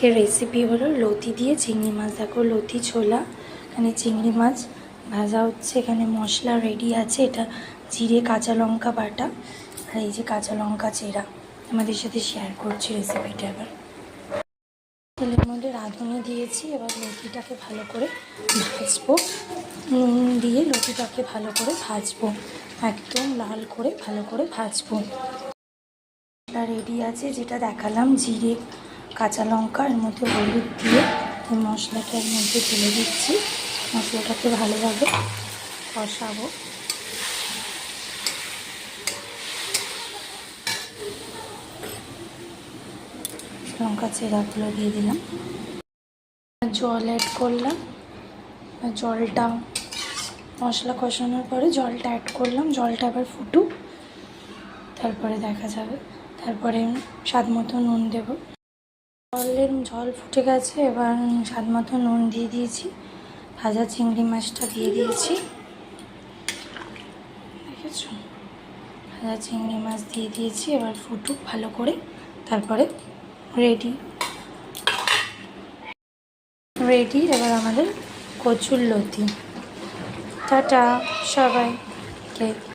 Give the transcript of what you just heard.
আজকের রেসিপি হলো লতি দিয়ে চিংড়ি মাছ। দেখো লতি ছোলা, এখানে চিংড়ি মাছ ভাজা হচ্ছে, এখানে মশলা রেডি আছে। এটা জিরে কাঁচা লঙ্কা বাটা আর এই যে কাঁচা লঙ্কা চেরা আমাদের সাথে শেয়ার করছি রেসিপিটা। এবার তেলের মধ্যে রাঁধুনি দিয়েছি, এবার লতিটাকে ভালো করে ভাজবো। নুন দিয়ে লতিটাকে ভালো করে ভাজবো, একদম লাল করে ভালো করে ভাজবো। রেডি আছে, যেটা দেখালাম জিরে কাঁচা লঙ্কা, এর মধ্যে হলুদ দিয়ে এই মশলাটা এর মধ্যে ঢেলে দিচ্ছি। মশলাটাকে ভালোভাবে কষাবো। লঙ্কা চেরাগুলো দিয়ে দিলাম, জল অ্যাড করলাম। জলটা মশলা কষানোর পরে জলটা অ্যাড করলাম, জলটা আবার ফুটুক, তারপরে দেখা যাবে। তারপরে স্বাদ মতো নুন দেবো। জল ফুটে গেছে, এবার স্বাদ মতো নুন দিয়ে দিয়েছি। ভাজা চিংড়ি মাছটা দিয়ে দিয়েছি, দেখেছো? ভাজা চিংড়ি মাছ দিয়ে দিয়েছি, এবার ফুটুক ভালো করে, তারপরে রেডি। এবার আমাদের কচুর লতি। টাটা সবাইকে।